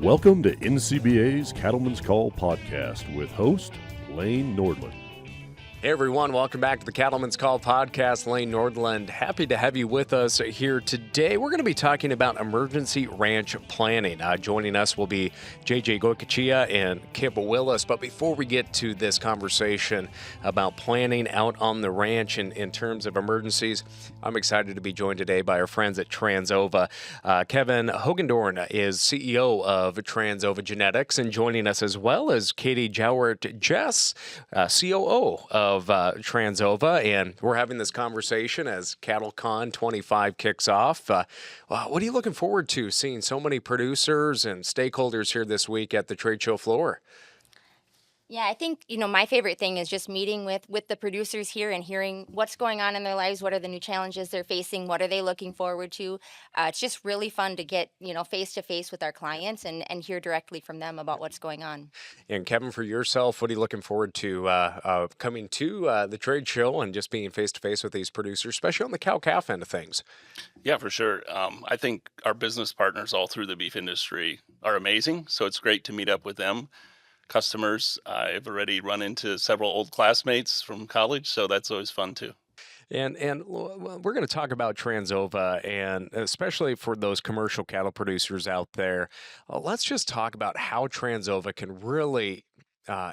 Welcome to NCBA's Cattlemen's Call podcast with host Lane Nordland. Hey everyone, welcome back to the Cattlemen's Call podcast. Lane Nordland, happy to have you with us here today. We're going to be talking about emergency ranch planning. Joining us will be JJ Goicoechea and Kip Willis. But before we get to this conversation about planning out on the ranch in terms of emergencies, I'm excited to be joined today by our friends at Transova. Kevin Hogendorn is CEO of Transova Genetics, and joining us as well as Katie Jowert-Jess, COO of Transova, and we're having this conversation as CattleCon 25 kicks off. What are you looking forward to, seeing so many producers and stakeholders here this week at the trade show floor? Yeah, I think, my favorite thing is just meeting with the producers here and hearing what's going on in their lives, what are the new challenges they're facing, what are they looking forward to. It's just really fun to get, face to face with our clients and hear directly from them about what's going on. And Kevin, for yourself, what are you looking forward to coming to the trade show and just being face to face with these producers, especially on the cow-calf end of things? Yeah, for sure. I think our business partners all through the beef industry are amazing, so it's great to meet up with them. Customers, I've already run into several old classmates from college, so that's always fun too. And we're going to talk about Transova, and especially for those commercial cattle producers out there, let's just talk about how Transova can really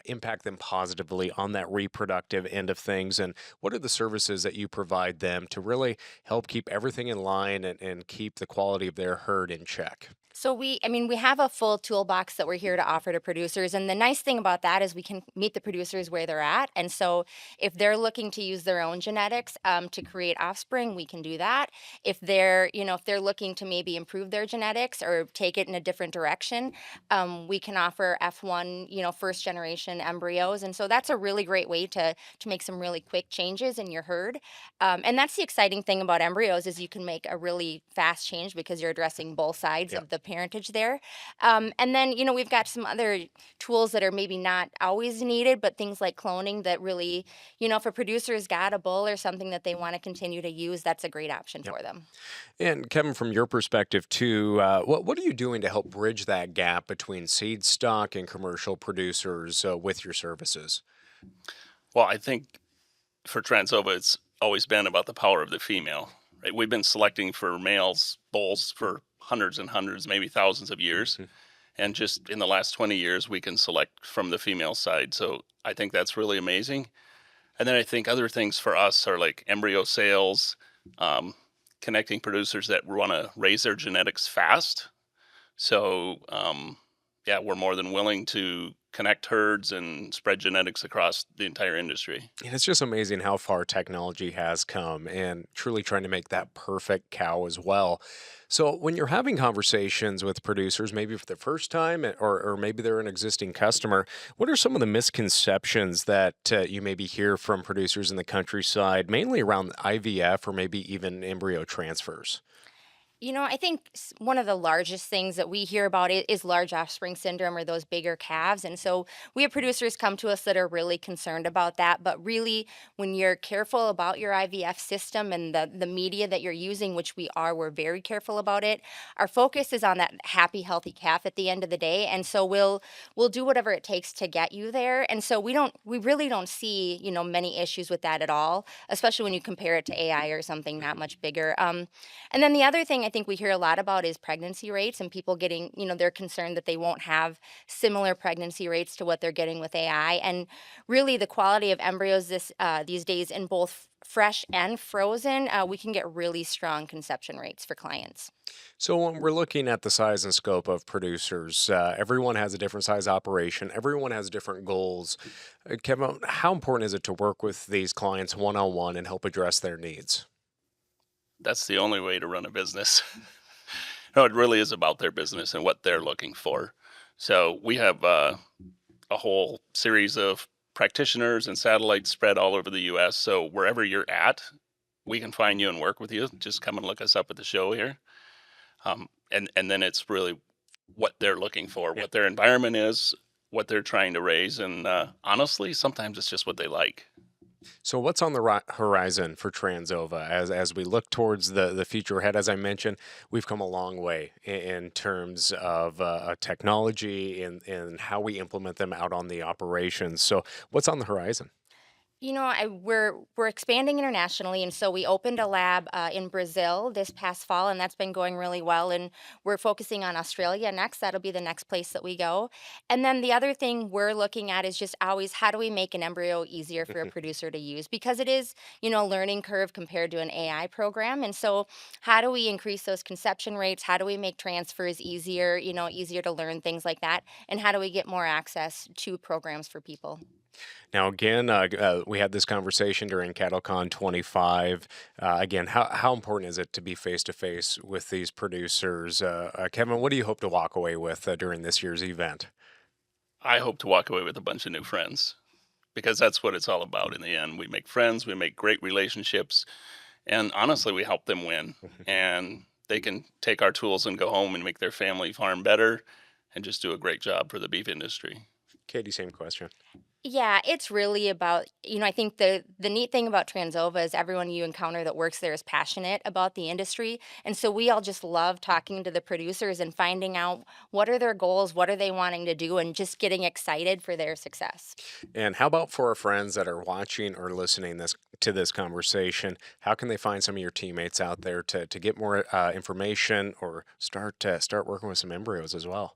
impact them positively on that reproductive end of things, and what are the services that you provide them to really help keep everything in line and keep the quality of their herd in check. So we have a full toolbox that we're here to offer to producers. And the nice thing about that is we can meet the producers where they're at. And so if they're looking to use their own genetics to create offspring, we can do that. If they're looking to maybe improve their genetics or take it in a different direction, we can offer F1, first generation embryos. And so that's a really great way to make some really quick changes in your herd. And that's the exciting thing about embryos is you can make a really fast change because you're addressing both sides of the parentage there. And then, we've got some other tools that are maybe not always needed, but things like cloning that really, if a producer's got a bull or something that they want to continue to use, that's a great option for them. And Kevin, from your perspective too, what are you doing to help bridge that gap between seed stock and commercial producers with your services? Well, I think for Transova, it's always been about the power of the female. Right? We've been selecting for males, bulls for hundreds and hundreds, maybe thousands of years. Mm-hmm. And just in the last 20 years, we can select from the female side. So I think that's really amazing. And then I think other things for us are like embryo sales, connecting producers that want to raise their genetics fast. So, we're more than willing to connect herds and spread genetics across the entire industry. And it's just amazing how far technology has come and truly trying to make that perfect cow as well. So when you're having conversations with producers, maybe for the first time or maybe they're an existing customer, what are some of the misconceptions that you maybe hear from producers in the countryside, mainly around IVF or maybe even embryo transfers? I think one of the largest things that we hear about is large offspring syndrome or those bigger calves. And so we have producers come to us that are really concerned about that. But really, when you're careful about your IVF system and the media that you're using, which we're very careful about it, our focus is on that happy, healthy calf at the end of the day. And so we'll do whatever it takes to get you there. And so we really don't see, many issues with that at all, especially when you compare it to AI or something not much bigger. And then the other thing I think we hear a lot about is pregnancy rates and people getting, they're concerned that they won't have similar pregnancy rates to what they're getting with AI. And really the quality of embryos these days in both fresh and frozen, we can get really strong conception rates for clients. So when we're looking at the size and scope of producers, everyone has a different size operation. Everyone has different goals. Kevin, how important is it to work with these clients one-on-one and help address their needs? That's the only way to run a business. No, it really is about their business and what they're looking for. So we have a whole series of practitioners and satellites spread all over the U.S. So wherever you're at, we can find you and work with you. Just come and look us up at the show here. And then it's really what they're looking for, what their environment is, what they're trying to raise. And honestly, sometimes it's just what they like. So what's on the horizon for Transova as we look towards the future ahead? As I mentioned, we've come a long way in terms of technology and how we implement them out on the operations. So what's on the horizon? We're expanding internationally, and so we opened a lab in Brazil this past fall, and that's been going really well. And we're focusing on Australia next. That'll be the next place that we go. And then the other thing we're looking at is just always how do we make an embryo easier for a producer to use, because it is, a learning curve compared to an AI program. And so, how do we increase those conception rates? How do we make transfers easier? Easier to learn things like that, and how do we get more access to programs for people? Now, again, we had this conversation during CattleCon 25. Again, how important is it to be face to face with these producers? Kevin, what do you hope to walk away with during this year's event? I hope to walk away with a bunch of new friends because that's what it's all about in the end. We make friends, we make great relationships, and honestly, we help them win. And they can take our tools and go home and make their family farm better and just do a great job for the beef industry. Katie, same question. Yeah, it's really about, I think the neat thing about Transova is everyone you encounter that works there is passionate about the industry. And so we all just love talking to the producers and finding out what are their goals, what are they wanting to do, and just getting excited for their success. And how about for our friends that are watching or listening to this conversation? How can they find some of your teammates out there to get more information or start working with some embryos as well?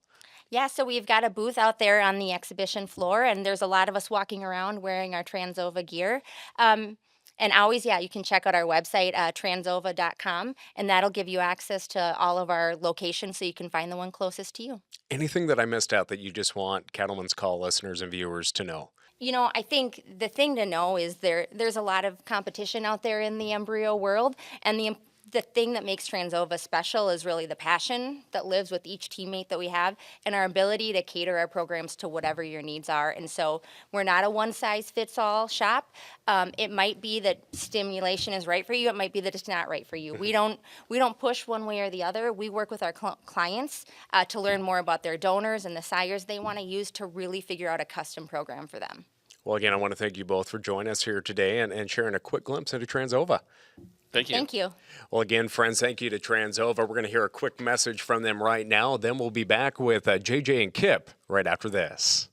Yeah, so we've got a booth out there on the exhibition floor, and there's a lot of us walking around wearing our Transova gear. And always, yeah, you can check out our website, transova.com, and that'll give you access to all of our locations so you can find the one closest to you. Anything that I missed out that you just want Cattleman's Call listeners and viewers to know? I think the thing to know is there's a lot of competition out there in the embryo world, and the thing that makes Transova special is really the passion that lives with each teammate that we have and our ability to cater our programs to whatever your needs are. And so we're not a one-size-fits-all shop. It might be that stimulation is right for you. It might be that it's not right for you. We don't push one way or the other. We work with our clients to learn more about their donors and the sires they want to use to really figure out a custom program for them. Well, again, I want to thank you both for joining us here today and sharing a quick glimpse into Transova. Thank you. Thank you. Well, again, friends, thank you to Transova. We're going to hear a quick message from them right now. Then we'll be back with JJ and Kip right after this.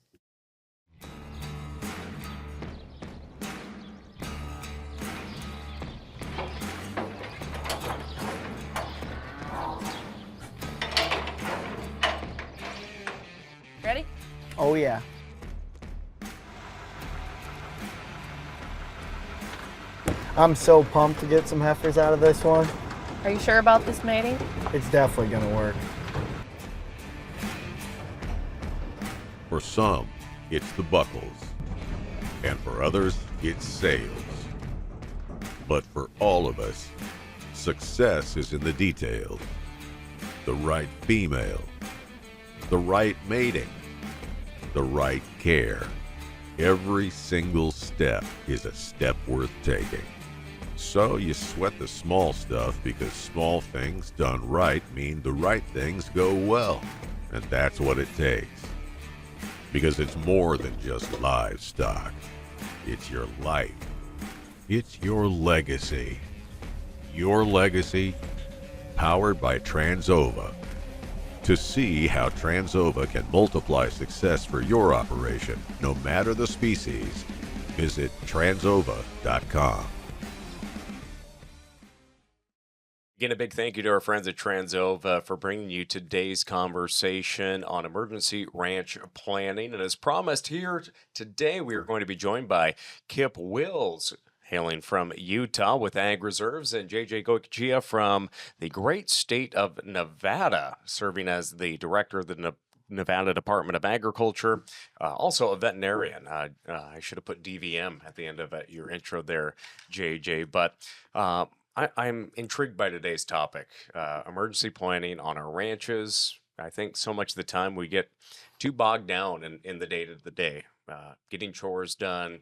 Ready? Oh, yeah. I'm so pumped to get some heifers out of this one. Are you sure about this mating? It's definitely gonna work. For some, it's the buckles, and for others, it's sales. But for all of us, success is in the details. The right female, the right mating, the right care. Every single step is a step worth taking. So you sweat the small stuff because small things done right mean the right things go well. And that's what it takes. Because it's more than just livestock. It's your life. It's your legacy. Your legacy, powered by Transova. To see how Transova can multiply success for your operation, no matter the species, visit transova.com. Again, a big thank you to our friends at Transova for bringing you today's conversation on emergency ranch planning. And as promised here today, we are going to be joined by Kip Wills, hailing from Utah with Ag Reserves, and JJ Goicoechea from the great state of Nevada, serving as the director of the Nevada Department of Agriculture, also a veterinarian. I should have put DVM at the end of your intro there, JJ, but I'm intrigued by today's topic, emergency planning on our ranches. I think so much of the time we get too bogged down in the day-to-day, getting chores done,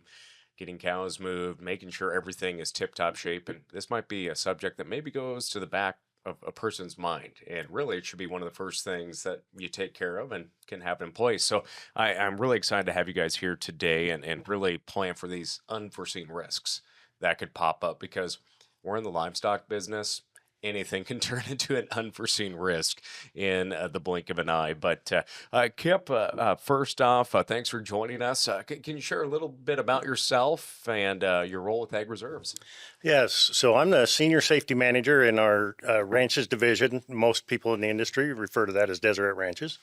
getting cows moved, making sure everything is tip-top shape. And this might be a subject that maybe goes to the back of a person's mind. And really, it should be one of the first things that you take care of and can have in place. So I'm really excited to have you guys here today and really plan for these unforeseen risks that could pop up because we're in the livestock business. Anything can turn into an unforeseen risk in the blink of an eye. But Kip, first off, thanks for joining us. Can you share a little bit about yourself and your role with Ag Reserves? Yes, so I'm the senior safety manager in our ranches division. Most people in the industry refer to that as Deseret Ranches.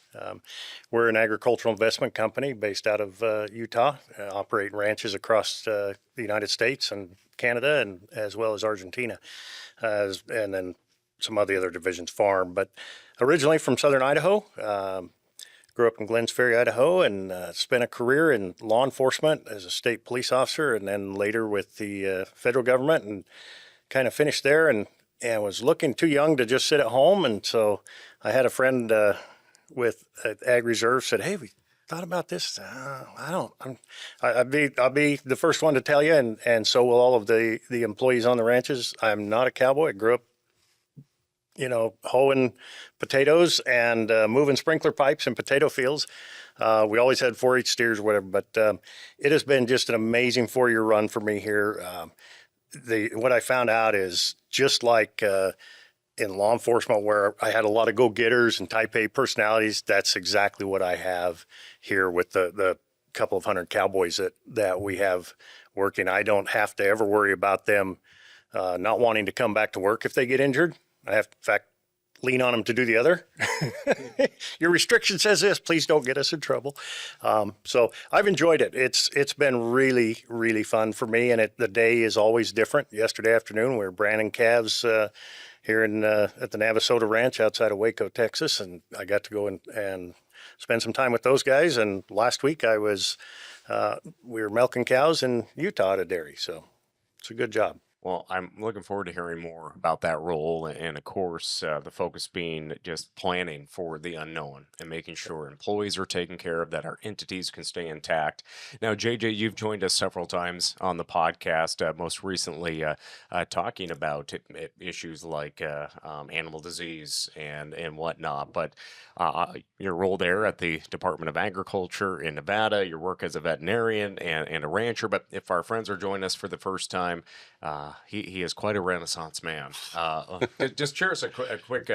We're an agricultural investment company based out of Utah, operating ranches across the United States and Canada, and as well as Argentina, and then some of the other divisions farm. But originally from southern Idaho. Grew up in Glens Ferry, Idaho, and spent a career in law enforcement as a state police officer, and then later with the federal government, and kind of finished there. And was looking too young to just sit at home, and so I had a friend with Ag Reserve said, "Hey, we thought about this. I'll be the first one to tell you, and so will all of the employees on the ranches. I'm not a cowboy. I grew up, hoeing potatoes and moving sprinkler pipes in potato fields. We always had 4-H steers or whatever, but it has been just an amazing 4-year run for me here. What I found out is just like in law enforcement, where I had a lot of go-getters and type A personalities, that's exactly what I have here with the couple of hundred cowboys that we have working. I don't have to ever worry about them not wanting to come back to work if they get injured. I have, in fact, lean on them to do the other. Your restriction says this, please don't get us in trouble. So I've enjoyed it. It's been really, really fun for me, and the day is always different. Yesterday afternoon, we were branding calves here at the Navasota Ranch outside of Waco, Texas, and I got to go and spend some time with those guys. And last week we were milking cows in Utah at a dairy, so it's a good job. Well, I'm looking forward to hearing more about that role. And of course, the focus being just planning for the unknown and making sure employees are taken care of, that our entities can stay intact. Now, JJ, you've joined us several times on the podcast, most recently talking about issues like animal disease and whatnot. But your role there at the Department of Agriculture in Nevada, your work as a veterinarian and a rancher. But if our friends are joining us for the first time, he is quite a Renaissance man. Just share us a quick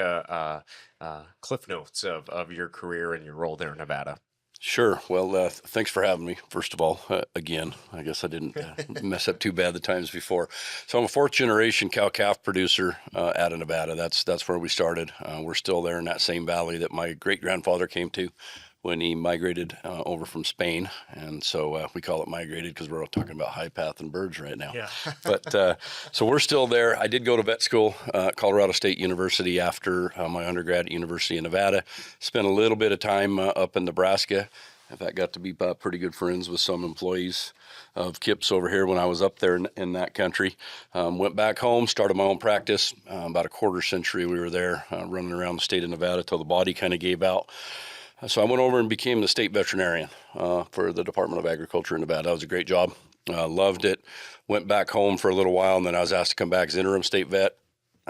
cliff notes of your career and your role there in Nevada. Sure. Well, thanks for having me, first of all. Again, I guess I didn't mess up too bad the times before. So I'm a 4th-generation cow-calf producer out of Nevada. That's where we started. We're still there in that same valley that my great-grandfather came to when he migrated over from Spain. And so we call it migrated because we're all talking about high path and birds right now. Yeah. But so we're still there. I did go to vet school at Colorado State University after my undergrad at University of Nevada. Spent a little bit of time up in Nebraska. In fact, got to be pretty good friends with some employees of Kip's over here when I was up there in that country. Went back home, started my own practice. About a quarter century we were there running around the state of Nevada till the body kind of gave out. So I went over and became the state veterinarian for the Department of Agriculture in Nevada. That was a great job. Loved it. Went back home for a little while, and then I was asked to come back as interim state vet.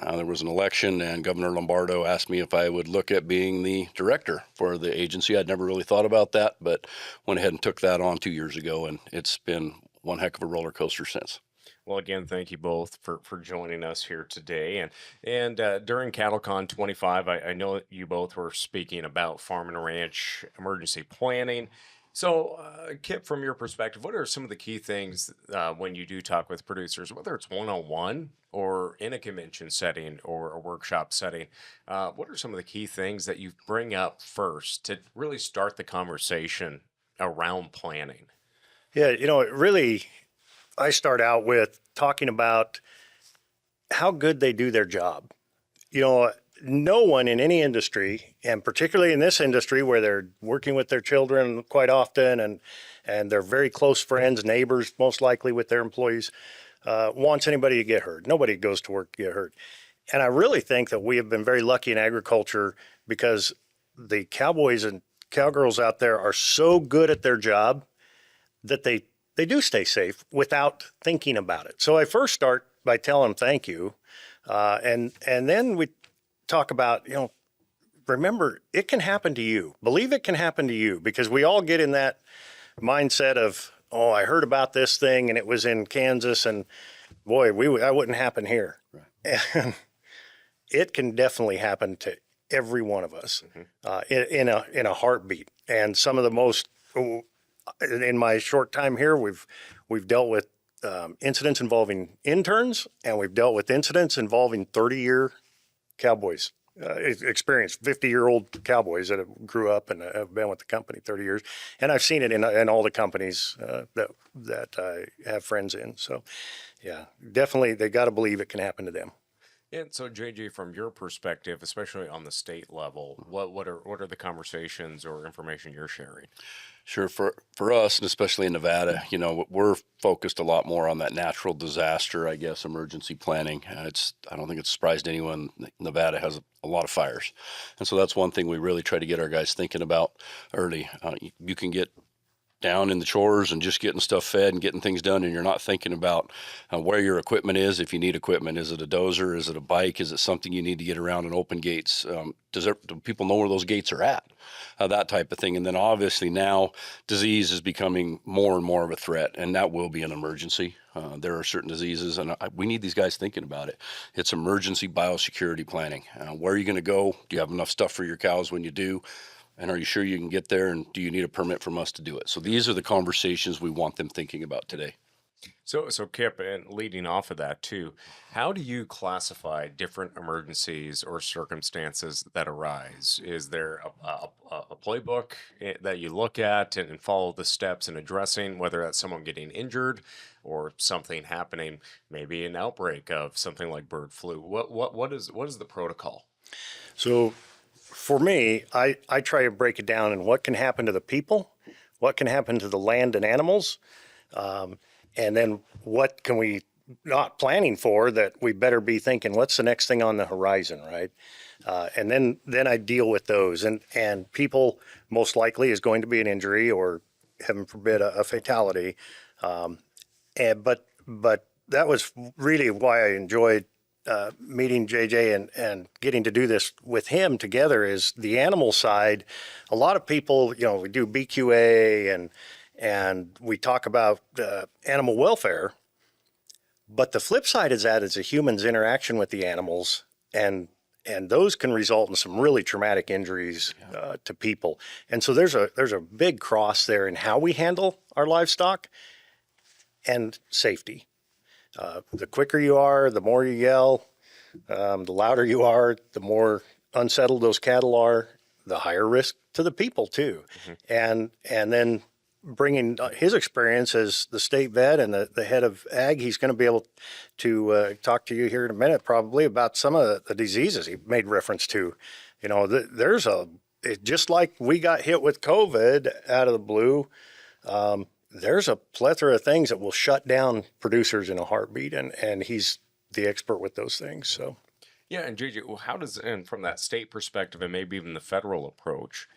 There was an election, and Governor Lombardo asked me if I would look at being the director for the agency. I'd never really thought about that, but went ahead and took that on 2 years ago, and it's been one heck of a roller coaster since. Well, again, thank you both for joining us here today. And during CattleCon 25, I know you both were speaking about farm and ranch emergency planning. So, Kip, from your perspective, what are some of the key things when you do talk with producers, whether it's one-on-one or in a convention setting or a workshop setting? What are some of the key things that you bring up first to really start the conversation around planning? Yeah, I start out with talking about how good they do their job. No one in any industry, and particularly in this industry where they're working with their children quite often and they're very close friends, neighbors, most likely with their employees, wants anybody to get hurt. Nobody goes to work to get hurt. And I really think that we have been very lucky in agriculture because the cowboys and cowgirls out there are so good at their job that they do stay safe without thinking about it. So I first start by telling them thank you. And then talk about, remember, it can happen to you. Believe it can happen to you, because we all get in that mindset of, oh, I heard about this thing and it was in Kansas, and boy, that wouldn't happen here. Right. And it can definitely happen to every one of us in a heartbeat. And some of the most, in my short time here, we've dealt with incidents involving interns, and we've dealt with incidents involving 30-year cowboys. Experienced 50-year-old cowboys that grew up and have been with the company 30 years. And I've seen it in all the companies that I have friends in. So, yeah, definitely they got to believe it can happen to them. And so, JJ, from your perspective, especially on the state level, what are the conversations or information you're sharing? Sure. For us, and especially in Nevada, we're focused a lot more on that natural disaster, I guess, emergency planning. I don't think it's a surprise to anyone. Nevada has a lot of fires. And so that's one thing we really try to get our guys thinking about early. You can get down in the chores and just getting stuff fed and getting things done, and you're not thinking about where your equipment is. If you need equipment, is it a dozer? Is it a bike? Is it something you need to get around and open gates? Do people know where those gates are at? That type of thing. And then obviously now disease is becoming more and more of a threat, and that will be an emergency. There are certain diseases, and we need these guys thinking about it. It's emergency biosecurity planning. Where are you going to go? Do you have enough stuff for your cows when you do? And are you sure you can get there? And do you need a permit from us to do it? So these are the conversations we want them thinking about today. So Kip, and leading off of that too, how do you classify different emergencies or circumstances that arise? Is there a playbook that you look at and follow the steps in addressing, whether that's someone getting injured or something happening, maybe an outbreak of something like bird flu? What is the protocol? So for me, I try to break it down in what can happen to the people, what can happen to the land and animals, and then what can we not planning for that we better be thinking, what's the next thing on the horizon, right? And then I deal with those. And people, most likely, is going to be an injury or, heaven forbid, a fatality. But that was really why I enjoyed meeting JJ and getting to do this with him together. Is the animal side. A lot of people, we do BQA and we talk about animal welfare, but the flip side is that is a human's interaction with the animals, and those can result in some really traumatic injuries to people. And so there's a big cross there in how we handle our livestock and safety. The quicker you are, the more you yell, the louder you are, the more unsettled those cattle are, the higher risk to the people too. Mm-hmm. And then bringing his experience as the state vet and the head of ag, he's going to be able to talk to you here in a minute probably about some of the diseases he made reference to. Just like we got hit with COVID out of the blue, there's a plethora of things that will shut down producers in a heartbeat, and he's the expert with those things. So, yeah, and JJ, and from that state perspective, and maybe even the federal approach,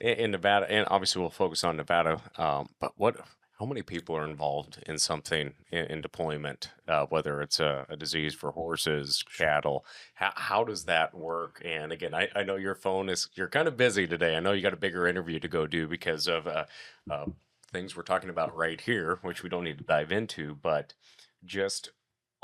in Nevada, and obviously we'll focus on Nevada, but how many people are involved in something in deployment, whether it's a disease for horses, cattle? How does that work? And again, I know you're kind of busy today. I know you got a bigger interview to go do because of things we're talking about right here, which we don't need to dive into, but just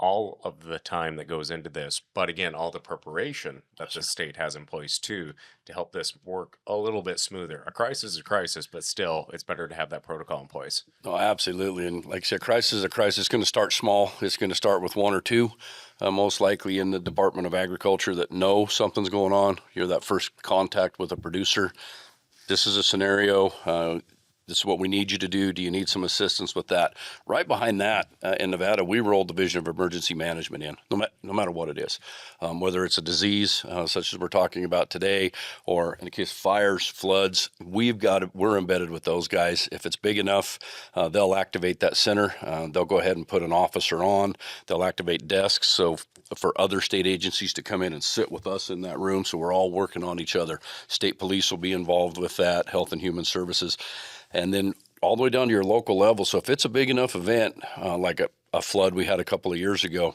all of the time that goes into this, but again, all the preparation that the state has in place too to help this work a little bit smoother. A crisis is a crisis, but still, it's better to have that protocol in place. Oh, absolutely. And like I said, crisis is a crisis. It's going to start small. It's going to start with one or two, most likely in the Department of Agriculture that know something's going on. You're that first contact with a producer. This is a scenario. This is what we need you to do. Do you need some assistance with that? Right behind that, in Nevada, we rolled Division of Emergency Management in, no matter what it is. Whether it's a disease, such as we're talking about today, or in the case of fires, floods, we're embedded with those guys. If it's big enough, they'll activate that center. They'll go ahead and put an officer on. They'll activate desks. So for other state agencies to come in and sit with us in that room, so we're all working on each other. State police will be involved with that, Health and Human Services. And then all the way down to your local level. So if it's a big enough event, like a flood we had a couple of years ago,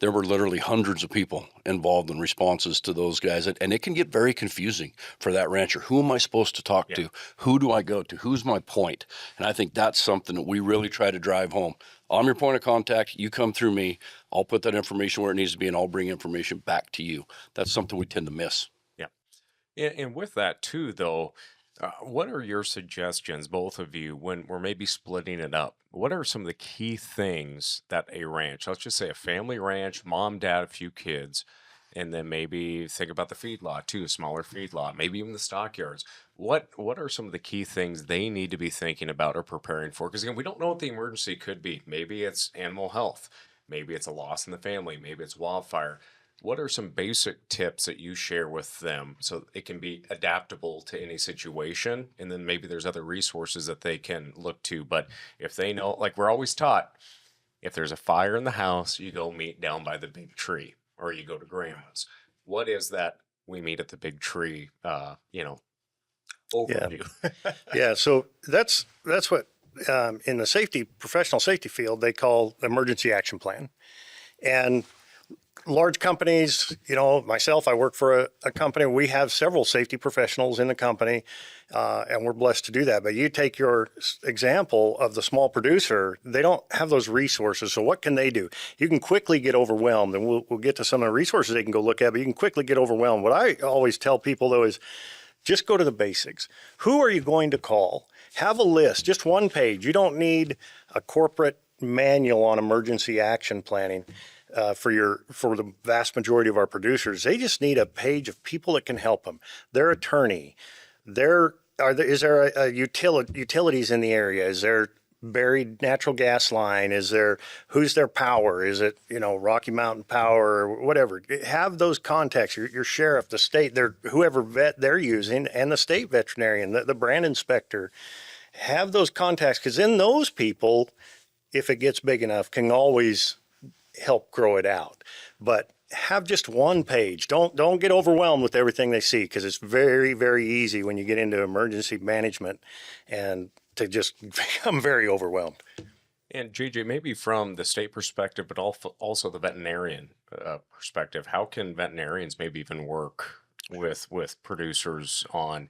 there were literally hundreds of people involved in responses to those guys. And it can get very confusing for that rancher. Who am I supposed to talk to? Who do I go to? Who's my point? And I think that's something that we really try to drive home. I'm your point of contact. You come through me. I'll put that information where it needs to be, and I'll bring information back to you. That's something we tend to miss. And with that too, though, what are your suggestions, both of you, when we're maybe splitting it up? What are some of the key things that a ranch, let's just say a family ranch, mom, dad, a few kids, and then maybe think about the feedlot too, a smaller feedlot, maybe even the stockyards. What are some of the key things they need to be thinking about or preparing for? Because again, we don't know what the emergency could be. Maybe it's animal health, maybe it's a loss in the family, maybe it's wildfire. What are some basic tips that you share with them so it can be adaptable to any situation? And then maybe there's other resources that they can look to. But if they know, like we're always taught, if there's a fire in the house, you go meet down by the big tree or you go to grandma's. What is that? We meet at the big tree, overview. Yeah. So that's what in the professional safety field, they call emergency action plan. And large companies, myself, I work for a company. We have several safety professionals in the company, and we're blessed to do that. But you take your example of the small producer, they don't have those resources. So what can they do? You can quickly get overwhelmed, and we'll get to some of the resources they can go look at, but you can quickly get overwhelmed. What I always tell people, though, is just go to the basics. Who are you going to call? Have a list, just one page. You don't need a corporate manual on emergency action planning. For the vast majority of our producers, they just need a page of people that can help them. Their attorney, is there a utilities in the area? Is there buried natural gas line? Who's their power? Is it Rocky Mountain Power or whatever? Have those contacts. Your sheriff, the state, whoever vet they're using, and the state veterinarian, the brand inspector. Have those contacts, because then those people, if it gets big enough, can always help grow it out. But have just one page. Don't get overwhelmed with everything they see, because it's very, very easy when you get into emergency management and to just become very overwhelmed. And JJ, maybe from the state perspective, but also the veterinarian perspective, how can veterinarians maybe even work with producers on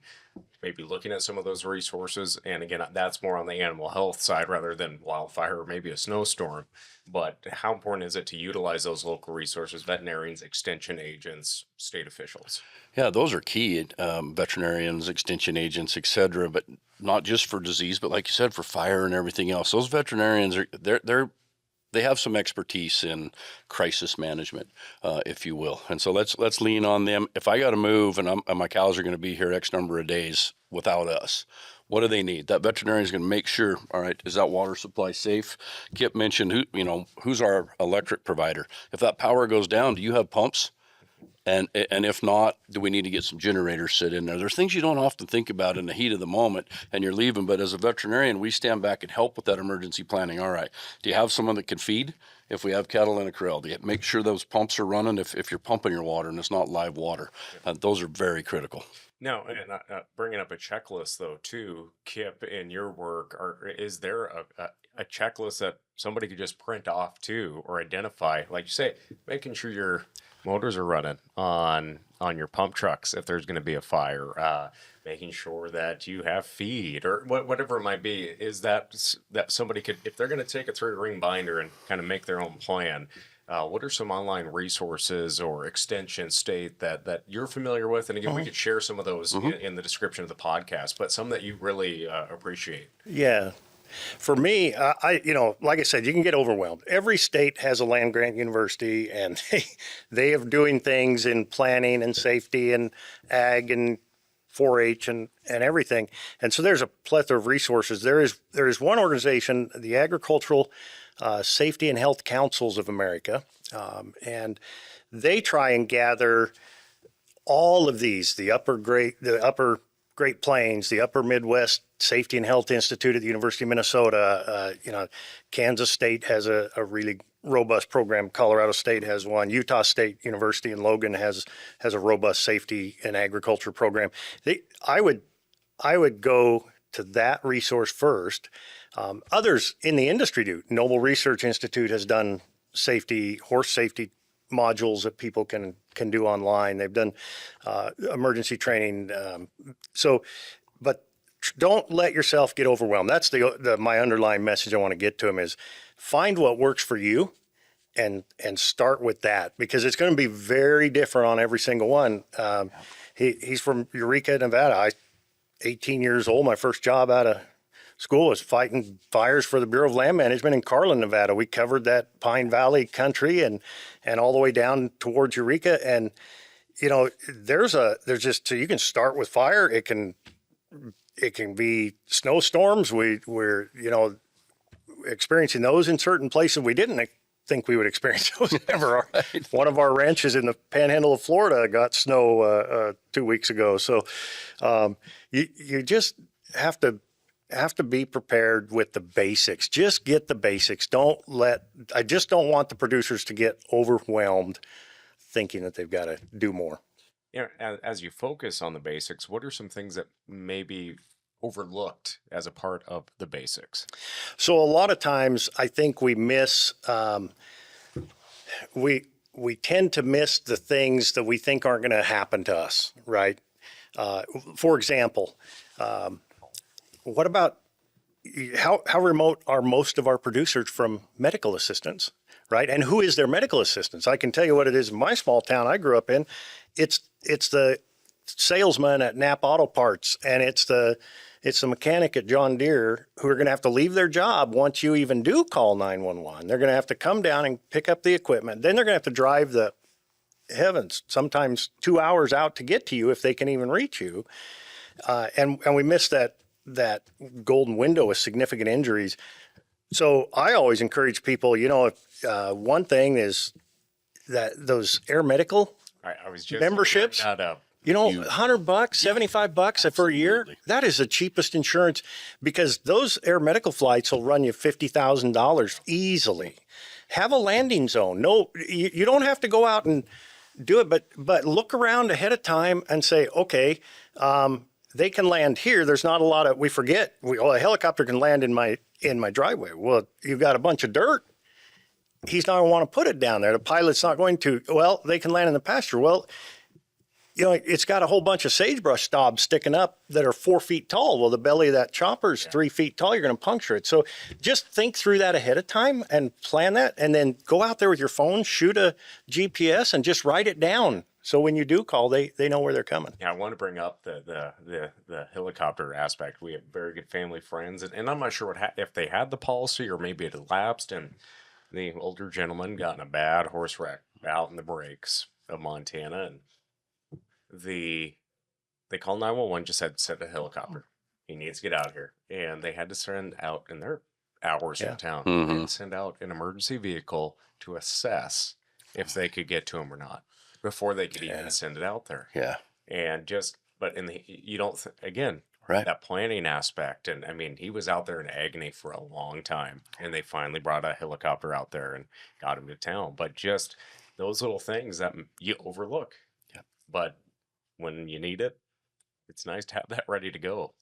maybe looking at some of those resources? And again, that's more on the animal health side rather than wildfire or maybe a snowstorm. But how important is it to utilize those local resources, veterinarians, extension agents, state officials? Yeah, those are key, veterinarians, extension agents, et cetera, but not just for disease, but like you said, for fire and everything else. Those veterinarians they have some expertise in crisis management, if you will. And so let's lean on them. If I got to move and my cows are going to be here X number of days without us, what do they need? That veterinarian is going to make sure, all right, is that water supply safe? Kip mentioned who's our electric provider. If that power goes down, do you have pumps? And if not, do we need to get some generators set in there? There's things you don't often think about in the heat of the moment and you're leaving. But as a veterinarian, we stand back and help with that emergency planning. All right, do you have someone that can feed? If we have cattle in a corral, do you make sure those pumps are running if you're pumping your water and it's not live water? Those are very critical. No, and bringing up a checklist though too, Kip, in your work, is there a checklist that somebody could just print off too or identify, like you say, making sure your motors are running on your pump trucks if there's going to be a fire, making sure that you have feed or whatever it might be, is that somebody could, if they're going to take a 3-ring binder and kind of make their own plan, what are some online resources or extension state that you're familiar with? And again, we could share some of those in the description of the podcast, but some that you really appreciate. Yeah. For me, like I said, you can get overwhelmed. Every state has a land grant university, and they are doing things in planning and safety and ag and 4-H and everything. And so there's a plethora of resources. There is one organization, the Agricultural Safety and Health Councils of America, and they try and gather all of these, the upper Great Plains, the Upper Midwest Safety and Health Institute at the University of Minnesota. Kansas State has a really robust program. Colorado State has one. Utah State University in Logan has a robust safety and agriculture program. I would go to that resource first. Others in the industry do. Noble Research Institute has done horse safety modules that people can do online. They've done emergency training. But don't let yourself get overwhelmed. That's my underlying message I want to get to them is find what works for you and start with that, because it's going to be very different on every single one. He's from Eureka, Nevada. 18 years old. My first job out of school was fighting fires for the Bureau of Land Management in Carlin, Nevada. We covered that Pine Valley country and all the way down towards Eureka. And, there's just, so you can start with fire. It can be snowstorms. We're experiencing those in certain places. We didn't think we would experience those ever. Right. One of our ranches in the panhandle of Florida got snow 2 weeks ago. So you just have to be prepared with the basics. Just get the basics. I just don't want the producers to get overwhelmed thinking that they've got to do more. As you focus on the basics, what are some things that may be overlooked as a part of the basics? So a lot of times I think we miss, we tend to miss the things that we think aren't going to happen to us, right? For example, what about how remote are most of our producers from medical assistance, right? And who is their medical assistance? I can tell you what it is in my small town I grew up in. It's the salesman at Napa Auto Parts, and it's the mechanic at John Deere who are going to have to leave their job once you even do call 911. They're going to have to come down and pick up the equipment. Then they're going to have to drive the heavens, sometimes 2 hours out to get to you if they can even reach you. And we miss that golden window with significant injuries. So I always encourage people, one thing is that those air medical I was just memberships, $100, $75 for a year, that is the cheapest insurance, because those air medical flights will run you $50,000 easily. Have a landing zone. No, you don't have to go out and do it, but look around ahead of time and say, okay, they can land here. There's not a lot of, we forget, a helicopter can land in my driveway. Well, you've got a bunch of dirt. He's not going to want to put it down there. The pilot's not going to. Well, they can land in the pasture. Well, it's got a whole bunch of sagebrush stobs sticking up that are 4 feet tall. Well, the belly of that chopper is 3 feet tall. You're going to puncture it. So just think through that ahead of time and plan that, and then go out there with your phone, shoot a GPS, and just write it down. So when you do call, they know where they're coming. Yeah, I want to bring up the helicopter aspect. We have very good family friends, and I'm not sure if they had the policy or maybe it had lapsed, and the older gentleman got in a bad horse wreck out in the breaks of Montana, and they called 911, just said send a helicopter. He needs to get out of here, and they had to send out in their hours in town and send out an emergency vehicle to assess if they could get to him or not before they could even send it out there. Yeah. And you don't, again, right, that planning aspect. And I mean, he was out there in agony for a long time, and they finally brought a helicopter out there and got him to town. But just those little things that you overlook. Yeah. But when you need it, it's nice to have that ready to go.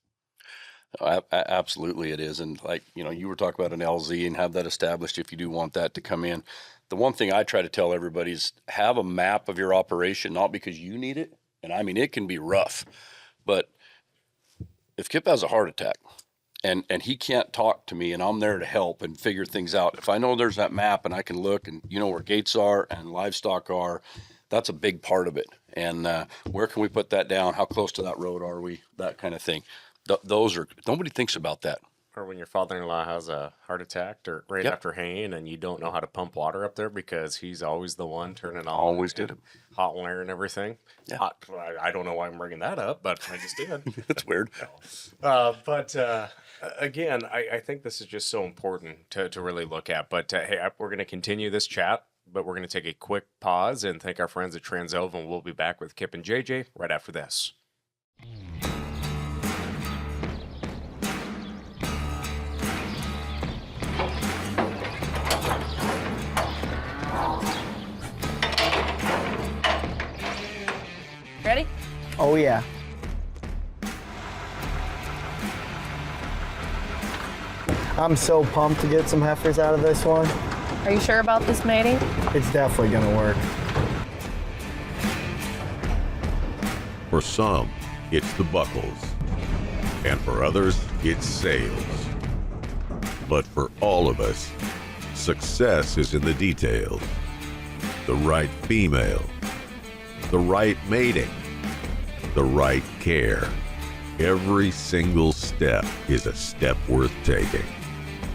Absolutely it is. And like, you were talking about an LZ and have that established if you do want that to come in. The one thing I try to tell everybody is have a map of your operation, not because you need it. And I mean, it can be rough, but if Kip has a heart attack and he can't talk to me and I'm there to help and figure things out, if I know there's that map and I can look and where gates are and livestock are, that's a big part of it. And where can we put that down? How close to that road are we? That kind of thing. Nobody thinks about that. Or when your father-in-law has a heart attack or after haying and you don't know how to pump water up there because he's always the one turning on. Always did it. Hot wire and everything. Yeah. I don't know why I'm bringing that up, but I just did. That's weird. But again, I think this is just so important to really look at. But hey, we're going to continue this chat, but we're going to take a quick pause and thank our friends at Transova, and we'll be back with Kip and JJ right after this. Ready? Oh, yeah. I'm so pumped to get some heifers out of this one. Are you sure about this mating? It's definitely gonna work. For some, it's the buckles. And for others, it's sales. But for all of us, success is in the details. The right female, the right mating, the right care. Every single step is a step worth taking.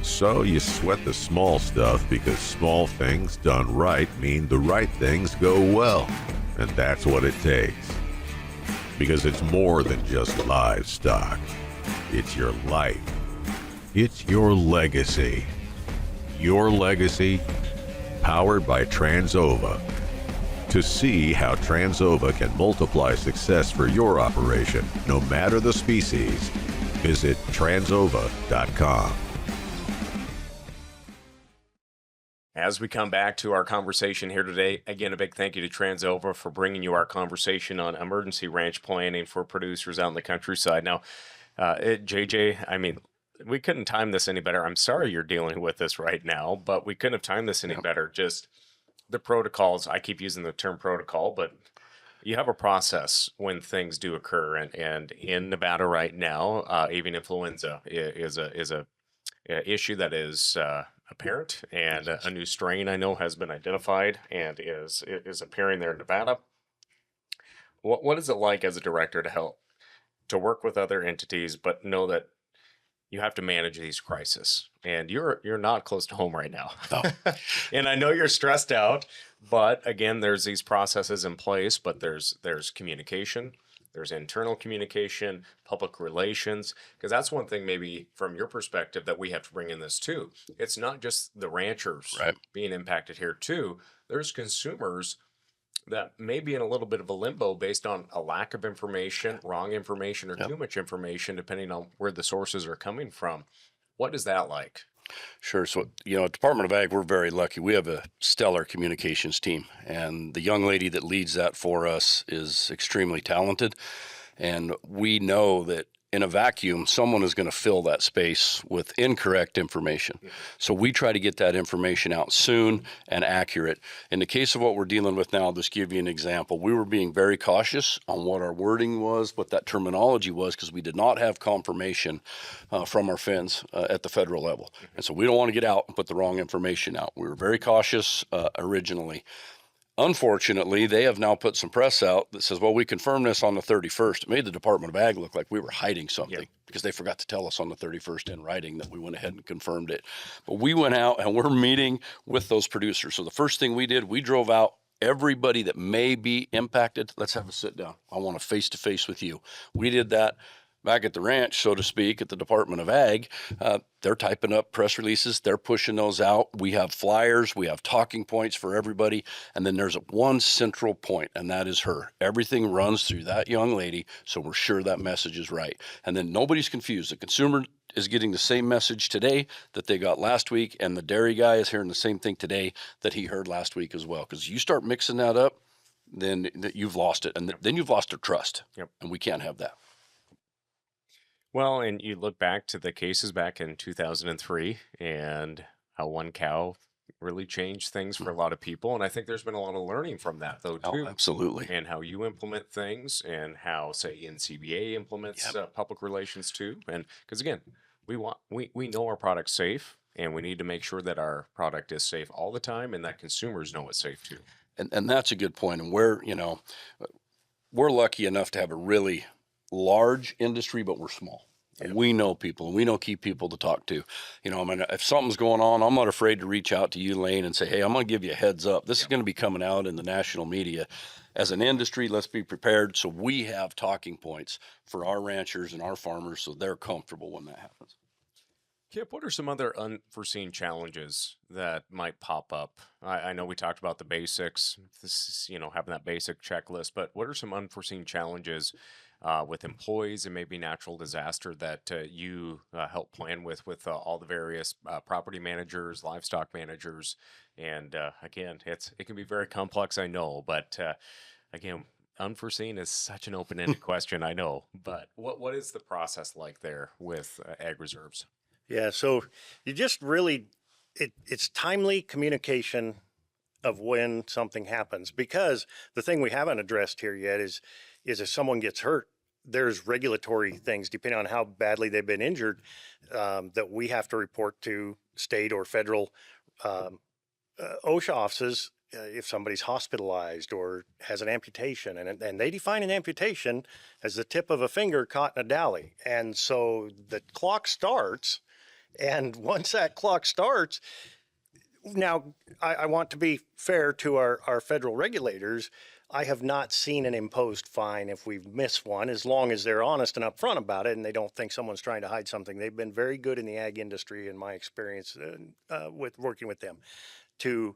So you sweat the small stuff because small things done right mean the right things go well. And that's what it takes. Because it's more than just livestock. It's your life. It's your legacy. Your legacy, powered by Transova. To see how Transova can multiply success for your operation, no matter the species, visit transova.com. As we come back to our conversation here today, again, a big thank you to Transova for bringing you our conversation on emergency ranch planning for producers out in the countryside. Now, JJ, I mean, we couldn't time this any better. I'm sorry you're dealing with this right now, but we couldn't have timed this any better. Just the protocols. I keep using the term protocol, but you have a process when things do occur. And in Nevada right now, avian influenza is a issue that is apparent, and a new strain I know has been identified and is appearing there in Nevada. What is it like as a director to work with other entities, but know that you have to manage these crises, and you're not close to home right now. No. And I know you're stressed out, but again, there's these processes in place, but there's communication, there's internal communication, public relations, because that's one thing maybe from your perspective that we have to bring in this too. It's not just the ranchers Right. being impacted here too. There's consumers that may be in a little bit of a limbo based on a lack of information, wrong information, or too much information, depending on where the sources are coming from. What is that like? Sure. So, at Department of Ag, we're very lucky. We have a stellar communications team, and the young lady that leads that for us is extremely talented. And we know that in a vacuum, someone is going to fill that space with incorrect information. So we try to get that information out soon and accurate. In the case of what we're dealing with now, I'll just give you an example. We were being very cautious on what our wording was, what that terminology was, because we did not have confirmation from our fins at the federal level. And so we don't want to get out and put the wrong information out. We were very cautious originally. Unfortunately, they have now put some press out that says, well, we confirmed this on the 31st. It made the Department of Ag look like we were hiding something because they forgot to tell us on the 31st in writing that we went ahead and confirmed it. But we went out and we're meeting with those producers. So the first thing we did, we drove out everybody that may be impacted. Let's have a sit down. I want a face-to-face with you. We did that back at the ranch, so to speak, at the Department of Ag. They're typing up press releases. They're pushing those out. We have flyers. We have talking points for everybody. And then there's one central point, and that is her. Everything runs through that young lady, so we're sure that message is right. And then nobody's confused. The consumer is getting the same message today that they got last week, and the dairy guy is hearing the same thing today that he heard last week as well. Because you start mixing that up, then you've lost it, and then you've lost their trust. And we can't have that. Well, and you look back to the cases back in 2003 and how one cow really changed things for a lot of people. And I think there's been a lot of learning from that, though, too. Oh, absolutely. And how you implement things and how, say, NCBA implements public relations, too. And because, again, we know our product's safe, and we need to make sure that our product is safe all the time and that consumers know it's safe, too. And that's a good point. And we're lucky enough to have a really large industry, but we're small. And we know people, and we know key people to talk to. If something's going on, I'm not afraid to reach out to you, Lane, and say, hey, I'm going to give you a heads up. This is going to be coming out in the national media. As an industry, let's be prepared so we have talking points for our ranchers and our farmers so they're comfortable when that happens. Kip, what are some other unforeseen challenges that might pop up? I know we talked about the basics, this is, having that basic checklist, but what are some unforeseen challenges with employees and maybe natural disaster that you help plan with all the various property managers, livestock managers? And again, it can be very complex, I know, but again, unforeseen is such an open-ended question, I know, but what is the process like there with Ag Reserves? Yeah, so you just really it's timely communication of when something happens, because the thing we haven't addressed here yet is if someone gets hurt, there's regulatory things depending on how badly they've been injured, that we have to report to state or federal OSHA offices if somebody's hospitalized or has an amputation, and they define an amputation as the tip of a finger caught in a dowel. And so the clock starts, and once that clock starts, now I want to be fair to our federal regulators. I have not seen an imposed fine if we've missed one, as long as they're honest and upfront about it and they don't think someone's trying to hide something. They've been very good in the ag industry, in my experience, with working with them, to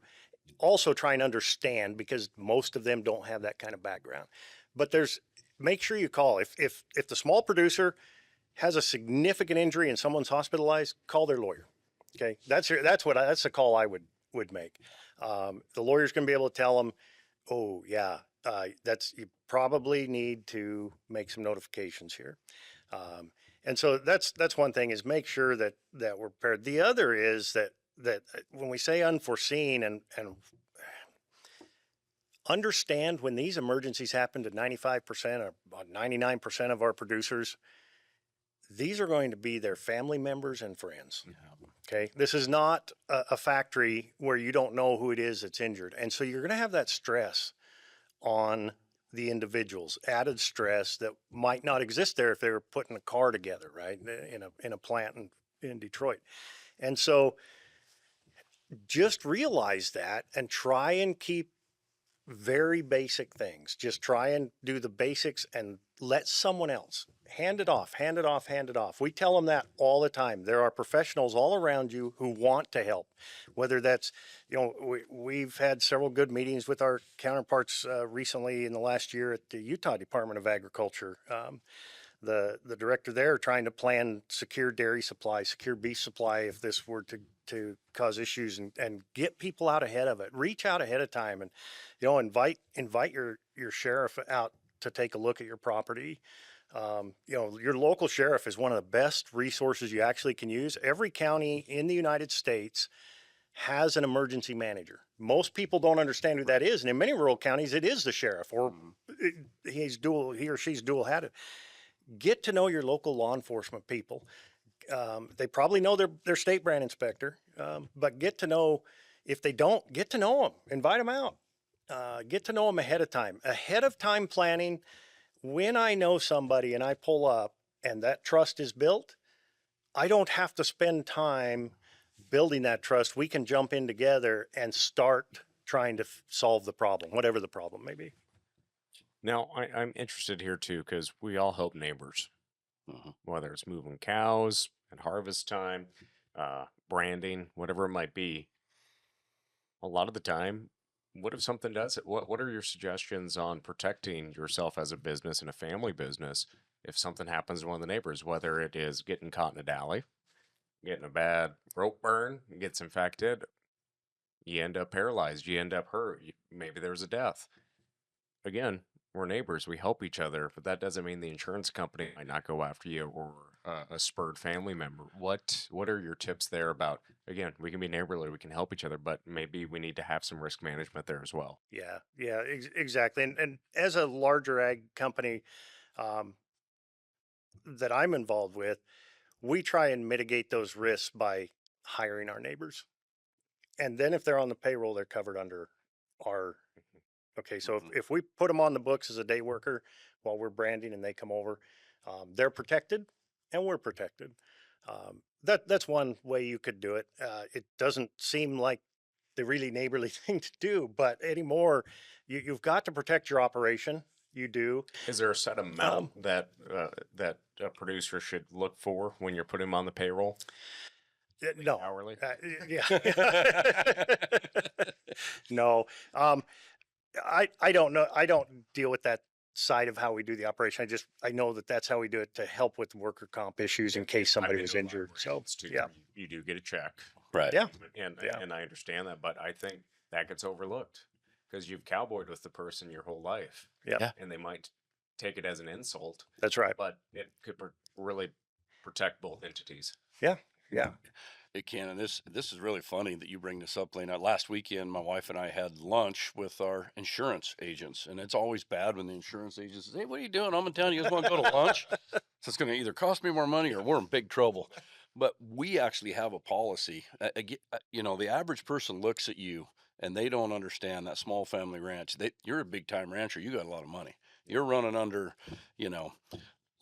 also try and understand, because most of them don't have that kind of background. But make sure you call. If the small producer has a significant injury and someone's hospitalized, call their lawyer. Okay, that's the call I would make. The lawyer's going to be able to tell them, oh yeah, you probably need to make some notifications here. And so that's one thing, is make sure that we're prepared. The other is that when we say unforeseen, and understand, when these emergencies happen to 95% or about 99% of our producers, these are going to be their family members and friends. Okay, this is not a factory where you don't know who it is that's injured, and so you're going to have that stress on the individuals, added stress that might not exist there if they were putting a car together, right, in a plant in Detroit. And so just realize that and try and keep very basic things. Just try and do the basics and let someone else hand it off. We tell them that all the time. There are professionals all around you who want to help, whether that's, we've had several good meetings with our counterparts recently in the last year at the Utah Department of Agriculture. The director there trying to plan secure dairy supply, secure beef supply if this were to cause issues, and get people out ahead of it. Reach out ahead of time, and invite your sheriff out to take a look at your property. Your local sheriff is one of the best resources you actually can use. Every county in the United States has an emergency manager. Most people don't understand who that is, and in many rural counties, it is the sheriff, or he or she's dual-hatted. Get to know your local law enforcement people. They probably know their state brand inspector, but get to know, if they don't, get to know them, invite them out, get to know them ahead of time. Ahead of time planning, when I know somebody and I pull up and that trust is built, I don't have to spend time building that trust. We can jump in together and start trying to solve the problem, whatever the problem may be. Now, I'm interested here too, because we all help neighbors, whether it's moving cows at harvest time, branding, whatever it might be. A lot of the time, what if something does it? What are your suggestions on protecting yourself as a business and a family business if something happens to one of the neighbors, whether it is getting caught in a dally, getting a bad rope burn, gets infected, you end up paralyzed, you end up hurt, maybe there's a death. Again, we're neighbors, we help each other, but that doesn't mean the insurance company might not go after you, or a spurred family member. What are your tips there about, again, we can be neighborly, we can help each other, but maybe we need to have some risk management there as well. Yeah, exactly. And as a larger ag company that I'm involved with, we try and mitigate those risks by hiring our neighbors. And then if they're on the payroll, they're covered under our. Okay, so if we put them on the books as a day worker while we're branding and they come over, they're protected and we're protected. That's one way you could do it. It doesn't seem like the really neighborly thing to do, but anymore, you've got to protect your operation. You do. Is there a set amount that a producer should look for when you're putting them on the payroll? No. Hourly? Yeah. No. I don't know. I don't deal with that side of how we do the operation. I know that that's how we do it to help with worker comp issues in case somebody was injured. So yeah, you do get a check, Right. yeah, and I understand that, but I think that gets overlooked because you've cowboyed with the person your whole life. Yeah. And they might take it as an insult, that's right. but it could really protect both entities. Yeah. It can, and this is really funny that you bring this up, Lane. Last weekend, my wife and I had lunch with our insurance agents, and it's always bad when the insurance agent says, "Hey, what are you doing? I'm in town. You guys want to go to lunch?" So it's going to either cost me more money or we're in big trouble. But we actually have a policy. The average person looks at you and they don't understand that small family ranch. You're a big time rancher. You got a lot of money. You're running under,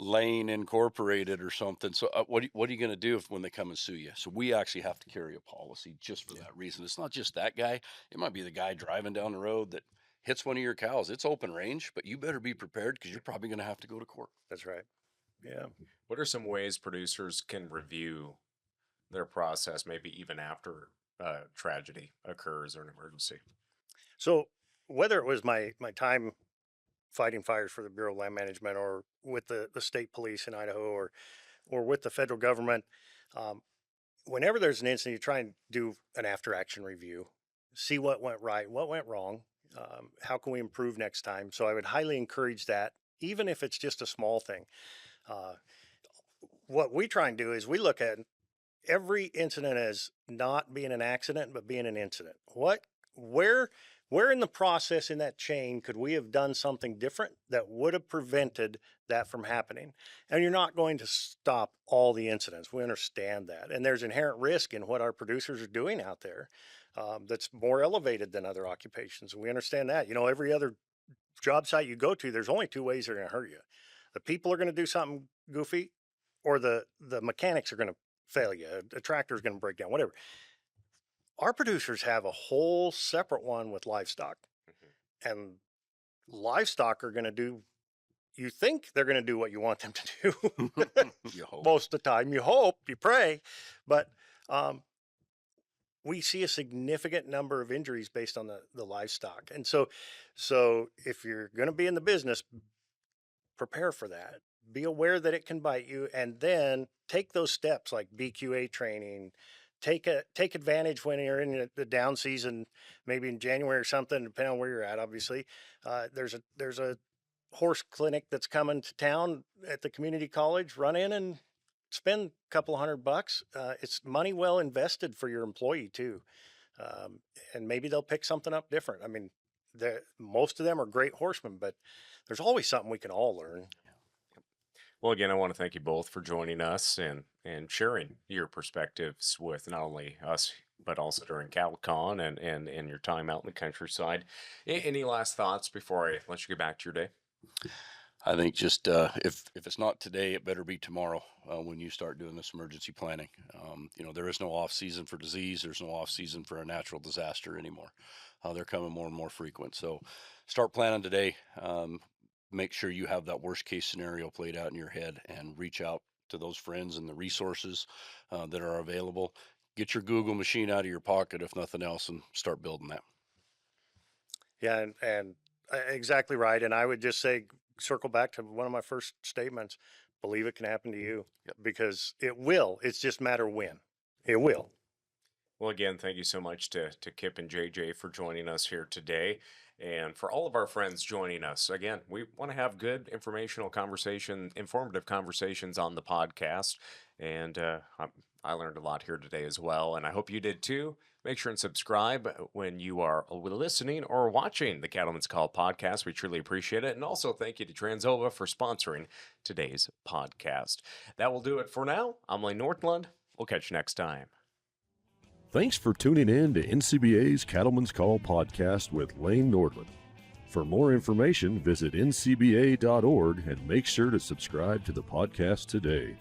Lane Incorporated or something. So what are you going to do when they come and sue you? So we actually have to carry a policy just for that reason. It's not just that guy. It might be the guy driving down the road that hits one of your cows. It's open range, but you better be prepared because you're probably going to have to go to court. That's right. Yeah. What are some ways producers can review their process, maybe even after tragedy occurs or an emergency? So whether it was my time fighting fires for the Bureau of Land Management or with the state police in Idaho or with the federal government, whenever there's an incident, you try and do an after action review, see what went right, what went wrong, how can we improve next time. So I would highly encourage that, even if it's just a small thing. What we try and do is we look at every incident as not being an accident, but being an incident. Where in the process in that chain could we have done something different that would have prevented that from happening? And you're not going to stop all the incidents. We understand that. And there's inherent risk in what our producers are doing out there that's more elevated than other occupations. We understand that. Every other job site you go to, there's only two ways they're going to hurt you. The people are going to do something goofy, or the mechanics are going to fail you. A tractor is going to break down, whatever. Our producers have a whole separate one with livestock, and livestock are going to do, you think they're going to do what you want them to do. You hope. Most of the time, you hope, you pray, but we see a significant number of injuries based on the livestock. And so if you're going to be in the business, prepare for that. Be aware that it can bite you, and then take those steps like BQA training. Take advantage when you're in the down season, maybe in January or something, depending on where you're at. Obviously, there's a horse clinic that's coming to town at the community college. Run in and spend a couple $100. It's money well invested for your employee too, and maybe they'll pick something up different. I mean, most of them are great horsemen, but there's always something we can all learn. Well, again, I want to thank you both for joining us and sharing your perspectives with not only us, but also during CattleCon and your time out in the countryside. Any last thoughts before I let you get back to your day? I think just if it's not today, it better be tomorrow when you start doing this emergency planning. There is no off season for disease. There's no off season for a natural disaster anymore. They're coming more and more frequent. So start planning today. Make sure you have that worst case scenario played out in your head and reach out to those friends and the resources that are available. Get your Google machine out of your pocket, if nothing else, and start building that. Yeah, and exactly right. And I would just say, circle back to one of my first statements, believe it can happen to you. Yep. Because it will. It's just a matter when. It will. Well, again, thank you so much to Kip and JJ for joining us here today. And for all of our friends joining us, again, we want to have good informative conversations on the podcast. And I learned a lot here today as well. And I hope you did too. Make sure and subscribe when you are listening or watching the Cattleman's Call podcast. We truly appreciate it. And also thank you to Transova for sponsoring today's podcast. That will do it for now. I'm Lane Nordlund. We'll catch you next time. Thanks for tuning in to NCBA's Cattleman's Call podcast with Lane Nordlund. For more information, visit ncba.org and make sure to subscribe to the podcast today.